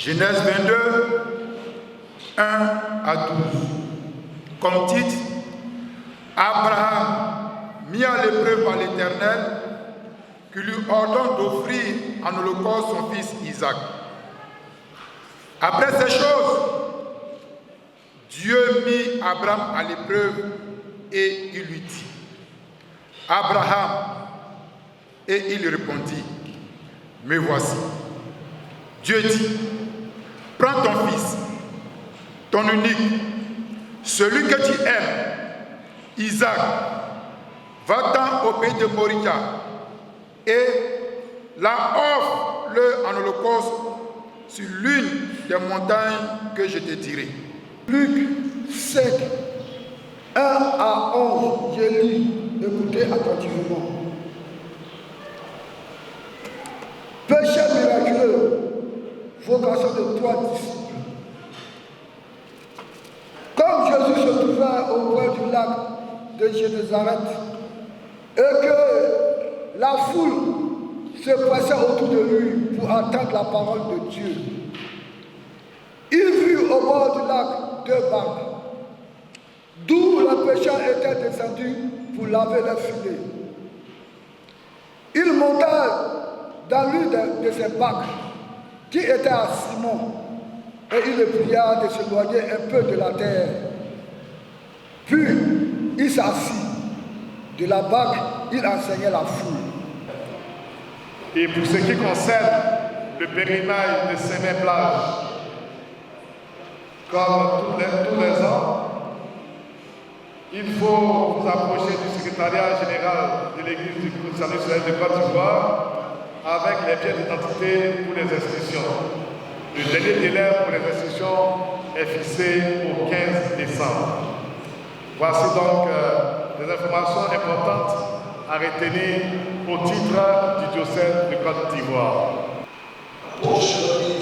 Genèse 22, 1 à 12. Comme titre, Abraham, mis à l'épreuve par l'Éternel, qui lui ordonne d'offrir en holocauste son fils Isaac. Après ces choses, Dieu mit Abraham à l'épreuve et il lui dit, Abraham, et il répondit, me voici. Dieu dit, prends ton fils, ton unique, celui que tu aimes, Isaac, va-t'en au pays de Moriah et la offre-le en holocauste sur l'une des montagnes que je te dirai. Luc 7, 1 à 11, je lis, écoutez attentivement. Péché miraculeux, vocation de trois disciples. Comme Jésus se trouvait au bord du lac de Génézareth et que la foule se pressait autour de lui pour entendre la parole de Dieu, il vit au bord du lac deux barques, d'où le pécheur était descendu pour laver leurs filets. Il monta dans l'une de ces barques qui était à Simon, et il le pria de s'éloigner un peu de la terre. Puis il s'assit. De la barque, il enseignait la foule. Et pour ce qui concerne le périmètre de Séné-Plage, comme tous les ans, il faut vous approcher du secrétariat général de l'Église du Salut Céleste de Côte d'Ivoire avec les pièces d'identité pour les inscriptions. Le dernier délai pour les inscriptions est fixé au 15 décembre. Voici donc des informations importantes à retenir au titre du diocèse de Côte d'Ivoire. Apôtre,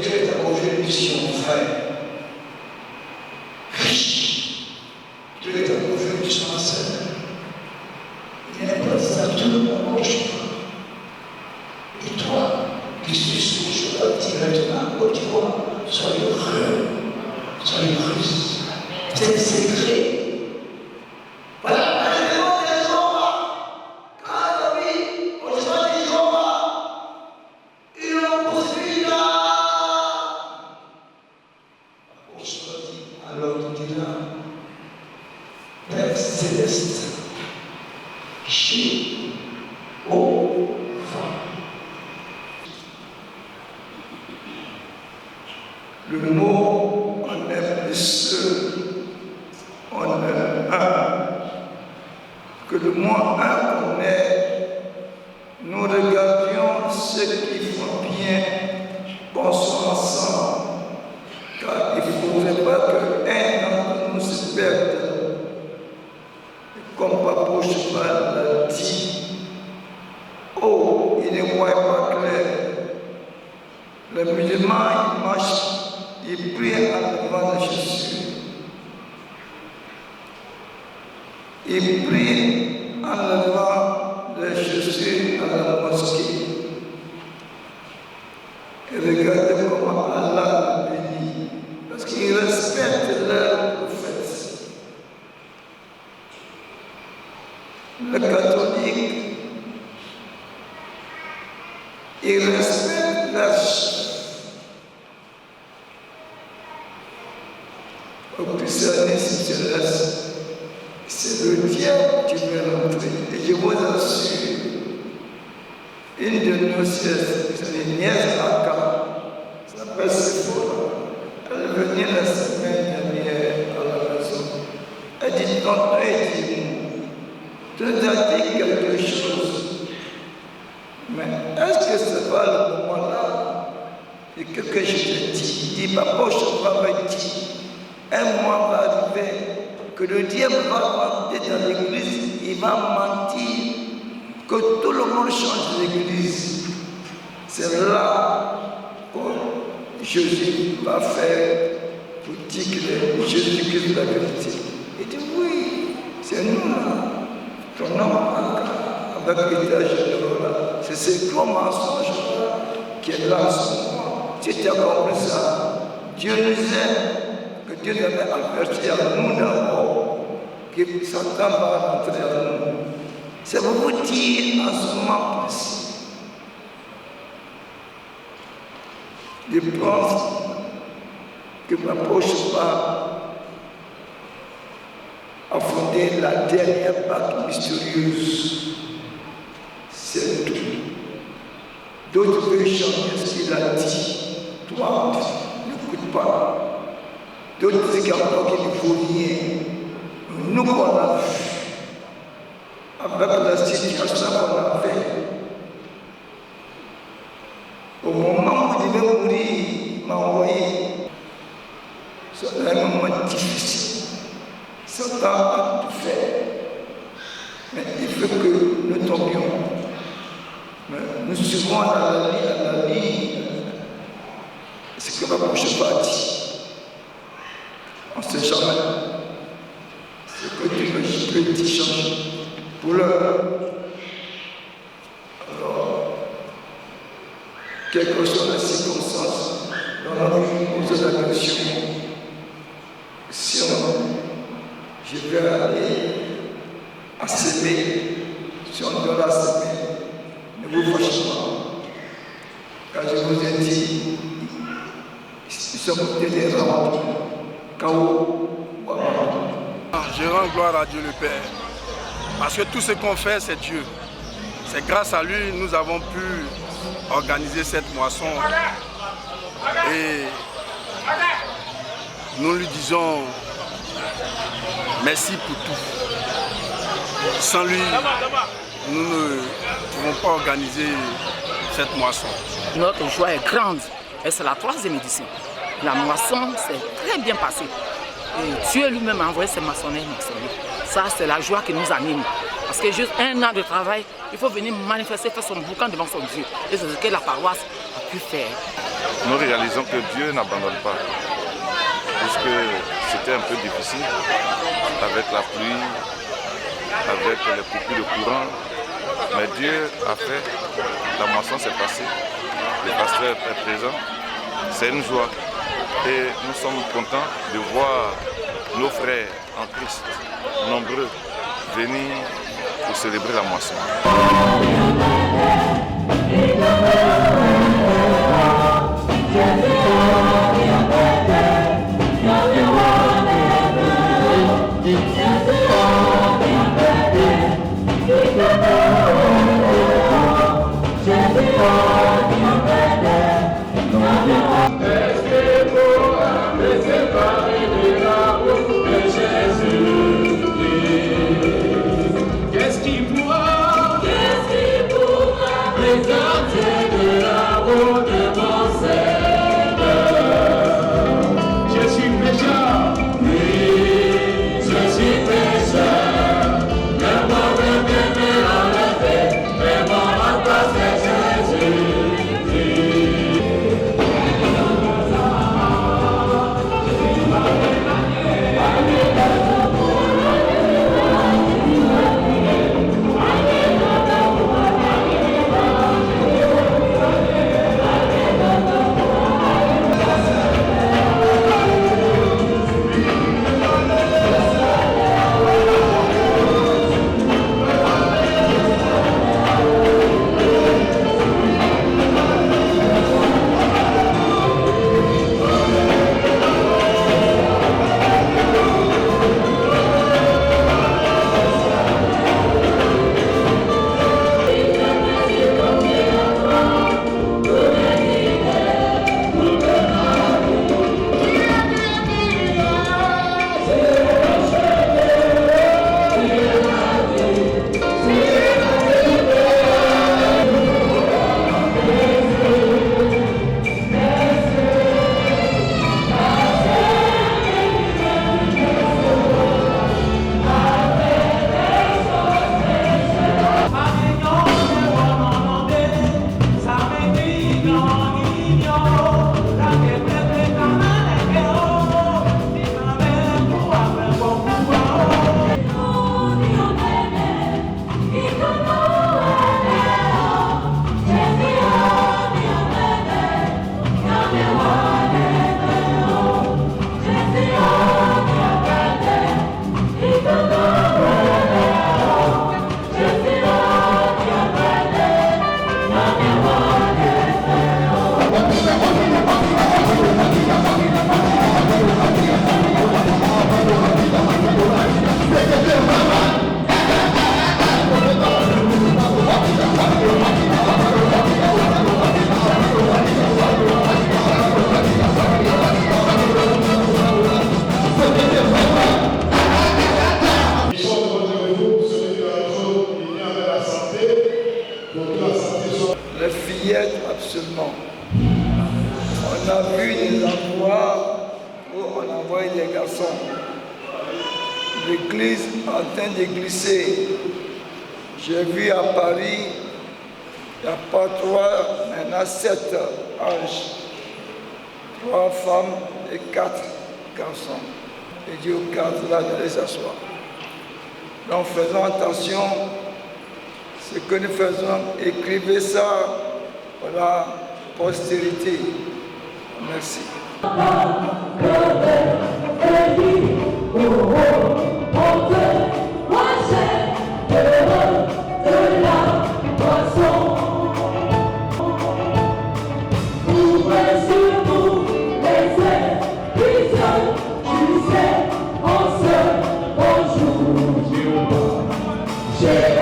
Dieu t'a confié une mission, frère. Riche. Dieu t'a confié une mission à scène. Il n'est pas ça tout le monde gauche. Et toi, qui suis sous, je te dis maintenant, Côte d'Ivoire, soyez heureux, soyez heureux. C'est secret. Voilà. Le mot on est plus on est un. Que le mot un on est, nous regardions ceux qui font bien, pensons ensemble, car il ne faudrait pas qu'un d'entre nous se perde. Et comme Papa Cheval l'a dit, oh, il ne voit pas clair. Le musulman, il marche, il prie en devant de Jésus. Il prie en devant de Jésus à la mosquée. Et regardez comment Allah le bénit. Parce qu'il respecte leur prophète. Le catholique, il respecte leur chef. cerner si tu restes. C'est le Dieu qui veut rentrer. Et je vous assure, une de nos nièces à Caen, s'appelle Sephora. Elle est venue la semaine dernière à la maison. Elle dit, tonton, elle dit, tu nous as dit quelque chose. Mais est-ce que ce pas le moment-là et que je te dis? Il dit, papa, je va me dire, un mois va arriver, que le diable va rentrer dans l'église, il va mentir, que tout le monde change l'église. C'est là que Jésus va faire pour dire que Jésus-Christ est la vérité. Il dit, oui, c'est nous là. Ton nom avec l'héritage général, c'est ce grand mensonge qui est là en ce moment. Si tu as compris ça, Dieu nous aime, que Dieu nous avait averti à nous d'abord, que Satan va rentrer à nous. C'est pour vous dire en ce moment précis. Je pense que ma poche va affronter la dernière vague mystérieuse. C'est tout. D'autres veulent changer ce qu'il a dit. Toi, n'écoute pas. D'autres disent qu'encore qu'il ne faut rien. Nous, qu'on a vu, avec la situation qu'on a fait, au moment où il devait mourir, il m'a envoyé. C'est un moment difficile. Satan a tout fait. Mais il faut que nous tombions. Mais nous suivons à la ligne ce que ma bouche va dire. On ne sait jamais ce que Dieu peut dire changer. Pour l'heure, alors, quelle que soit la circonstance, dans la vie de la mission, si je vais aller à s'aimer, si on doit la s'aimer, ne vous fâchez pas. Quand je vous ai dit, ils sont des rangs, chaos, je rends gloire à Dieu le Père, parce que tout ce qu'on fait, c'est Dieu. C'est grâce à lui nous avons pu organiser cette moisson. Et nous lui disons merci pour tout. Sans lui, nous ne pouvons pas organiser cette moisson. Notre joie est grande et c'est la 3e édition. La moisson s'est très bien passée. Et Dieu lui-même a envoyé ses maçonniers maçonner. Ça, c'est la joie qui nous anime. Parce que juste un an de travail, il faut venir manifester, faire son boucan devant son Dieu. Et c'est ce que la paroisse a pu faire. Nous réalisons que Dieu n'abandonne pas. Puisque c'était un peu difficile avec la pluie, avec les coupures de courant. Mais Dieu a fait, la moisson s'est passée, le pasteur est présent. C'est une joie. Et nous sommes contents de voir nos frères en Christ, nombreux, venir pour célébrer la moisson. Qu'est-ce qui pourra présenter de la route de mon Seigneur? Je suis pécheur, oui, je suis garçons. L'église en train de glisser. J'ai vu à Paris, il n'y a pas 3, maintenant 7 anges. 3 femmes et 4 garçons. Et Dieu aux 4 là de les asseoir. Donc faisons attention, ce que nous faisons, écrivez ça pour la postérité. Merci. Yeah.